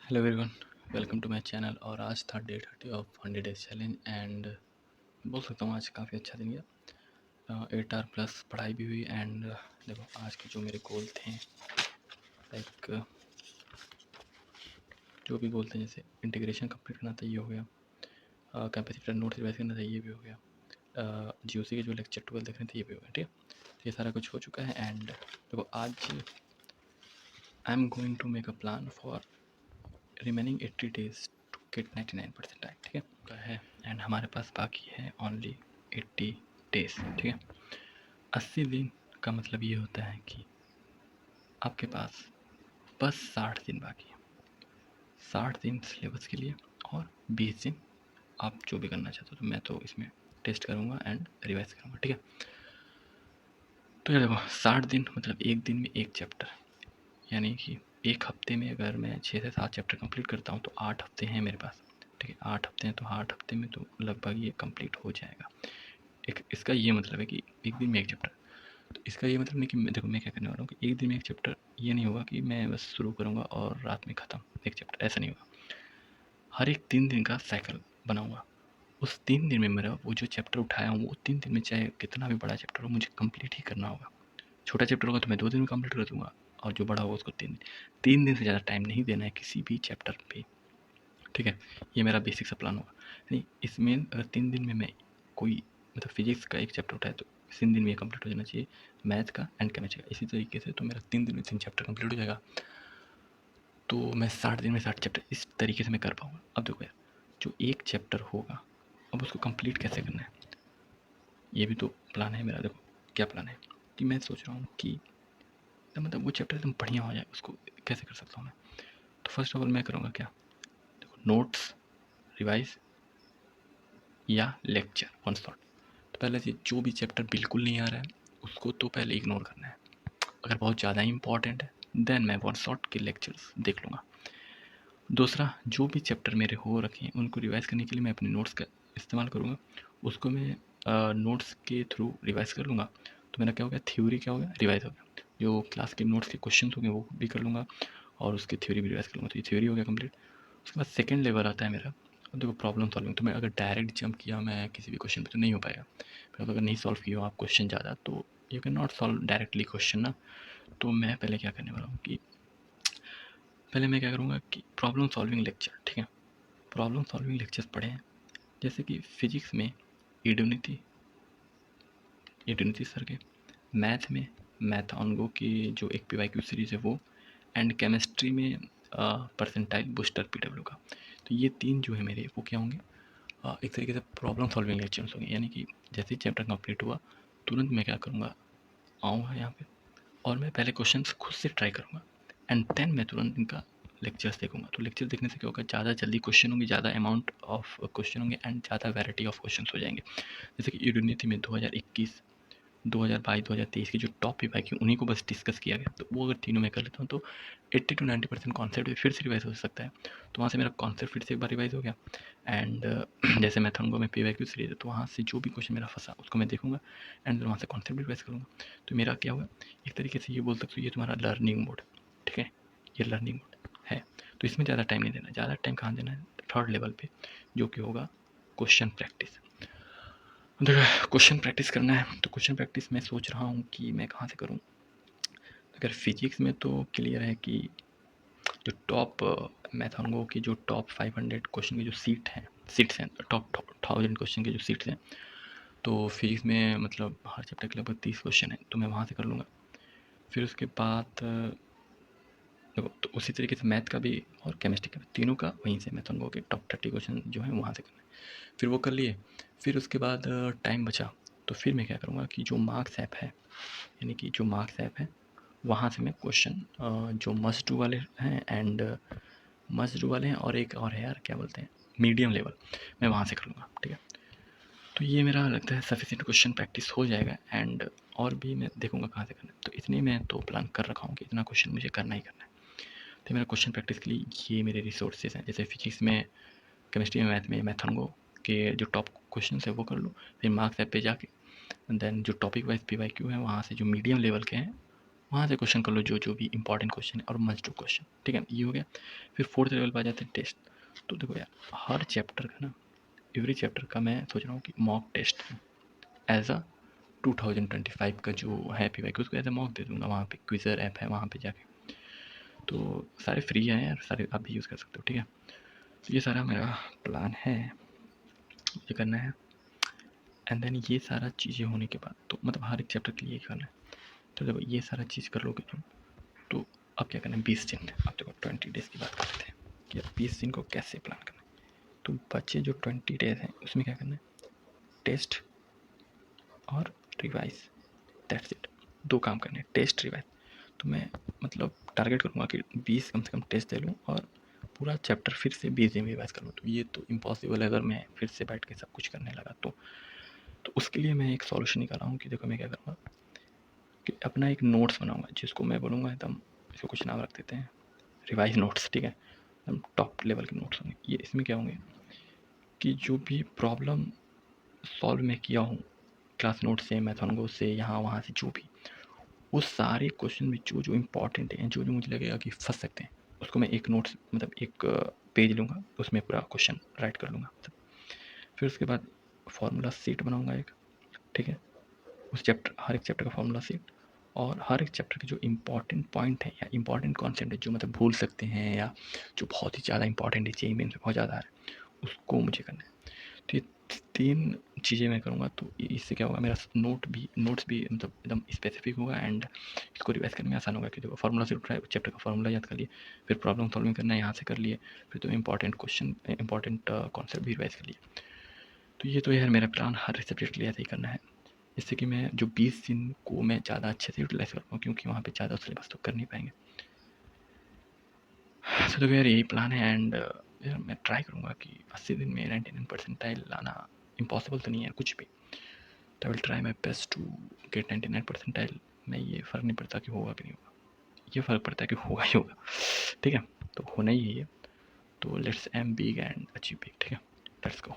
Hello everyone, welcome to my channel. और आज था day 30 of 100 days challenge and बोल सकता हूँ आज काफ़ी अच्छा दिन गया। 8 आवर प्लस पढ़ाई भी हुई एंड देखो आज के जो मेरे गोल थे, लाइक जो भी गोल थे, जैसे इंटीग्रेशन कंप्लीट करना था ये हो गया, कैपेसिटर नोट्स रिवाइज करना था ये भी हो गया, जीओसी के जो लेक्चर 12 देखने थे ये भी हो गया। ठीक है, तो ये सारा कुछ हो चुका है एंड देखो आज I am going to make a plan for remaining 80 days to get 99% right. ठीक है एंड हमारे पास बाकी है ओनली 80 डेज। ठीक है, 80 दिन का मतलब ये होता है कि आपके पास बस 60 दिन बाकी है। 60 दिन सिलेबस के लिए और 20 दिन आप जो भी करना चाहते हो। तो मैं तो इसमें टेस्ट करूँगा एंड रिवाइज करूँगा। ठीक है, तो ये देखो 60 दिन मतलब एक दिन में एक चैप्टर, यानी कि एक हफ्ते में अगर मैं 6 से 7 चैप्टर कंप्लीट करता हूँ तो 8 हफ्ते हैं मेरे पास। ठीक है, 8 हफ्ते हैं तो 8 हफ्ते में तो लगभग ये कंप्लीट हो जाएगा। एक इसका ये मतलब है कि एक दिन में एक चैप्टर। तो इसका ये मतलब नहीं कि देखो मैं क्या करने वाला हूँ कि एक दिन में एक चैप्टर, ये नहीं होगा कि मैं बस शुरू करूँगा और रात में ख़त्म एक चैप्टर, ऐसा नहीं होगा। हर एक 3 दिन का साइकिल बनाऊँगा। उस 3 दिन में मेरा वो जो चैप्टर उठाया हूँ वो 3 दिन में चाहे कितना भी बड़ा चैप्टर हो मुझे कंप्लीट ही करना होगा। छोटा चैप्टर होगा तो मैं 2 दिन में कंप्लीट कर दूँगा और जो बड़ा होगा उसको 3 दिन से ज़्यादा टाइम नहीं देना है किसी भी चैप्टर पे। ठीक है, ये मेरा बेसिक सा प्लान होगा। नहीं, इसमें अगर 3 दिन में मैं कोई मतलब फिजिक्स का एक चैप्टर उठाया तो 3 दिन में ये कंप्लीट हो जाना चाहिए, मैथ का एंड केमिस्ट्री का। इसी तरीके से तो मेरा 3 दिन में 3 चैप्टर कंप्लीट हो जाएगा। तो मैं 60 दिन में 60 चैप्टर इस तरीके से मैं कर पाऊँगा। अब देखो यार, जो एक चैप्टर होगा अब उसको कंप्लीट कैसे करना है, ये भी तो प्लान है मेरा। देखो क्या प्लान है कि मैं सोच रहा हूँ कि मतलब वो चैप्टर एकदम बढ़िया हो जाए, उसको कैसे कर सकता हूँ मैं। तो फर्स्ट ऑफ ऑल मैं करूँगा क्या, देखो नोट्स रिवाइज या लेक्चर वन शॉट। तो पहले से जो भी चैप्टर बिल्कुल नहीं आ रहा है उसको तो पहले इग्नोर करना है। अगर बहुत ज़्यादा इंपॉर्टेंट है देन मैं वन शॉट के लेक्चर्स देख लूँगा। दूसरा, जो भी चैप्टर मेरे हो रखे हैं उनको रिवाइज करने के लिए मैं अपने नोट्स का इस्तेमाल करूँगा, उसको मैं नोट्स के थ्रू रिवाइज कर लूँगा। तो मेरा क्या हो गया, थ्योरी क्या हो गया, रिवाइज हो गया। जो क्लास के नोट्स के क्वेश्चन हो गए वो भी कर लूँगा और उसकी थ्योरी भी रिवाइज कर लूँगा। तो ये थ्योरी हो गया कंप्लीट। उसके बाद सेकेंड लेवल आता है मेरा, अब देखो प्रॉब्लम सॉल्विंग। तो मैं अगर डायरेक्ट जंप किया मैं किसी भी क्वेश्चन पे तो नहीं हो पाएगा। फिर अगर नहीं सॉल्व किया आप क्वेश्चन ज़्यादा तो you can not solve directly question ना। तो मैं पहले क्या करने वाला हूँ कि पहले मैं क्या करूँगा कि प्रॉब्लम सॉल्विंग लेक्चर। ठीक है, प्रॉब्लम सॉल्विंग लेक्चर्स पढ़े हैं, जैसे कि फिजिक्स में इडुनिटी सर के, मैथ में मैथ ऑन गो की जो एक PYQ सीरीज़ है वो, एंड केमिस्ट्री में परसेंटाइल बूस्टर PW का। तो ये 3 जो है मेरे वो क्या होंगे, एक तरीके से प्रॉब्लम सॉल्विंग लेक्चर्स होंगे। यानी कि जैसे ही चैप्टर कंप्लीट हुआ तुरंत मैं क्या करूँगा, आऊँगा यहाँ पे और मैं पहले क्वेश्चंस खुद से ट्राई करूँगा एंड देन मैं तुरंत इनका लेक्चर्स देखूँगा। तो लेक्चर देखने से क्या होगा, ज़्यादा जल्दी क्वेश्चन होंगे, ज़्यादा अमाउंट ऑफ क्वेश्चन होंगे एंड ज़्यादा वैरायटी ऑफ क्वेश्चन हो जाएंगे। जैसे कि यूनिटी में 2021, 2022, 2023 की जो टॉप पेपर की उन्हीं को बस डिस्कस किया गया। तो वो अगर तीनों मैं कर लेता हूँ तो 80 to 90% कॉन्सेप्ट फिर से रिवाइज हो सकता है। तो वहाँ से मेरा कॉन्सेप्ट फिर से एक बार रिवाइज हो गया एंड जैसे मैथोंगो में PYQ सीरीज है तो वहाँ से जो भी क्वेश्चन मेरा फंसा उसको मैं देखूंगा एंड वहाँ से कॉन्सेप्ट भी रिवाइज करूँगा। तो मेरा क्या हुआ, एक तरीके से ये बोल सकते हो ये तुम्हारा लर्निंग मोड। ठीक है, ये लर्निंग मोड है। तो इसमें ज़्यादा टाइम नहीं देना, ज़्यादा टाइम कहाँ देना है, थर्ड लेवल पे जो कि होगा क्वेश्चन प्रैक्टिस। देखो क्वेश्चन प्रैक्टिस करना है तो क्वेश्चन प्रैक्टिस मैं सोच रहा हूँ कि मैं कहाँ से करूँ। अगर फिजिक्स में तो क्लियर है कि जो टॉप मैथोंगो की जो टॉप 500 क्वेश्चन की जो सीट्स हैं, टॉप 1000 क्वेश्चन की जो सीट्स हैं, तो फिजिक्स में मतलब हर चैप्टर के लगभग 30 क्वेश्चन हैं तो मैं वहाँ से कर लूँगा। फिर उसके बाद देखो तो उसी तरीके से मैथ का भी और केमिस्ट्री का भी, तीनों का वहीं से मैथोंगो के टॉप 30 क्वेश्चन जो है वहाँ से करना है। फिर वो कर लिए। फिर उसके बाद टाइम बचा तो फिर मैं क्या करूँगा कि जो मार्क्स ऐप है, यानी कि जो मार्क्स ऐप है वहाँ से मैं क्वेश्चन जो मस्ट डू वाले हैं एंड मस्ट डू वाले हैं और एक और है यार क्या बोलते हैं मीडियम लेवल, मैं वहाँ से कर लूँगा। ठीक है, तो ये मेरा लगता है सफिशिएंट क्वेश्चन प्रैक्टिस हो जाएगा एंड और भी मैं देखूँगा कहाँ से करना है। तो इतने मैं तो प्लान कर रखा हूँ कि इतना क्वेश्चन मुझे करना ही करना है। तो मेरा क्वेश्चन प्रैक्टिस के लिए ये मेरे रिसोर्सेज हैं, जैसे फिजिक्स में, केमिस्ट्री में, मैथ में मैथोंगो के जो टॉप क्वेश्चन है वो कर लो। फिर मार्क्स ऐप पे जाके देन जो टॉपिक वाइज PYQ है वहाँ से जो मीडियम लेवल के हैं वहाँ से क्वेश्चन कर लो जो जो भी इंपॉर्टेंट क्वेश्चन है और मस्ट डू क्वेश्चन, ठीक है, ये हो गया। फिर फोर्थ लेवल पर आ जाते हैं टेस्ट। तो देखो यार, हर चैप्टर का ना, एवरी चैप्टर का मैं सोच रहा हूँ कि मॉक टेस्ट एज अ 2025 का जो है पी वाई, उसको एज अ मॉक दे दूंगा। वहाँ पे क्विजर ऐप है, वहाँ पे जाके, तो सारे फ्री हैं यार, सारे आप भी यूज़ कर सकते हो, ठीक है। तो ये सारा मेरा प्लान है, ये करना है। एंड देन ये सारा चीज़ें होने के बाद, तो मतलब हर एक चैप्टर के लिए ये करना है। तो देखो ये सारा चीज़ कर लोगे तुम, तो अब क्या करना है, 20 दिन। अब देखो 20 डेज़ की बात करते हैं कि अब 20 दिन को कैसे प्लान करना है। तो बच्चे जो 20 डेज़ हैं उसमें क्या करना है, टेस्ट और रिवाइज, दैट्स इट। दो काम करने हैं, टेस्ट रिवाइज। तो मैं मतलब टारगेट करूँगा कि 20 कम से कम टेस्ट दे लूँ और पूरा चैप्टर फिर से 20 दिन में रिवाइज कर लूँ। तो ये तो इम्पॉसिबल है अगर मैं फिर से बैठ के सब कुछ करने लगा तो उसके लिए मैं एक सॉल्यूशन निकाला हूँ कि देखो मैं क्या करूँगा कि अपना एक नोट्स बनाऊँगा, जिसको मैं बोलूँगा एकदम, इसको कुछ नाम रख देते हैं रिवाइज नोट्स, ठीक है, एकदम टॉप लेवल के नोट्स होंगे ये। इसमें क्या होंगे कि जो भी प्रॉब्लम सॉल्व मैं किया हूँ क्लास नोट से, मैथोनगो से, यहाँ वहाँ से, जो भी, वो सारे क्वेश्चन में जो जो इम्पॉर्टेंट हैं, जो जो मुझे लगेगा कि फंस सकते हैं, उसको मैं एक नोट्स मतलब एक पेज लूँगा, उसमें पूरा क्वेश्चन राइट कर लूँगा। फिर उसके बाद फार्मूला सीट बनाऊँगा एक, ठीक है, उस चैप्टर, हर एक चैप्टर का फार्मूला सीट, और हर एक चैप्टर के जो इम्पॉर्टेंट पॉइंट है या इम्पॉर्टेंट कॉन्सेप्ट है जो मतलब भूल सकते हैं या जो बहुत ही ज़्यादा इंपॉर्टेंट है, जेईई मेंस में बहुत ज़्यादा है, उसको मुझे करना है। तो ये 3 चीज़ें मैं करूँगा, तो इससे क्या होगा, मेरा नोट्स भी मतलब एकदम स्पेसिफिक होगा एंड इसको रिवाइज करने में आसान होगा कि देखो फार्मूला से उठ रहा है, चैप्टर का फार्मूला याद कर लिए, फिर प्रॉब्लम सॉल्विंग करना है यहाँ से कर लिए, फिर तो इंपॉर्टेंट क्वेश्चन, इंपॉर्टेंट कॉन्सेप्ट भी रिवाइज कर लिए। तो ये तो यार मेरा प्लान हर सब्जेक्ट के लिए ऐसा ही करना है, जिससे कि मैं जो 20 दिन को मैं ज़्यादा अच्छे से यूटिलाइज़ कर पाऊँ, क्योंकि वहाँ पे ज़्यादा सिलेबस तो कर नहीं पाएंगे। तो यार यही प्लान है एंड यार मैं ट्राई करूँगा कि 80 दिन में 99 परसेंटाइल लाना इम्पॉसिबल तो नहीं है कुछ भी, तो I will try my best to get 99 percentile. मैं ये फ़र्क नहीं पड़ता कि होगा कि नहीं होगा, ये फ़र्क पड़ता है कि होगा ही होगा, ठीक है, तो होना ही है ये। तो let's am big and achieve big, ठीक है, लेट्स गो।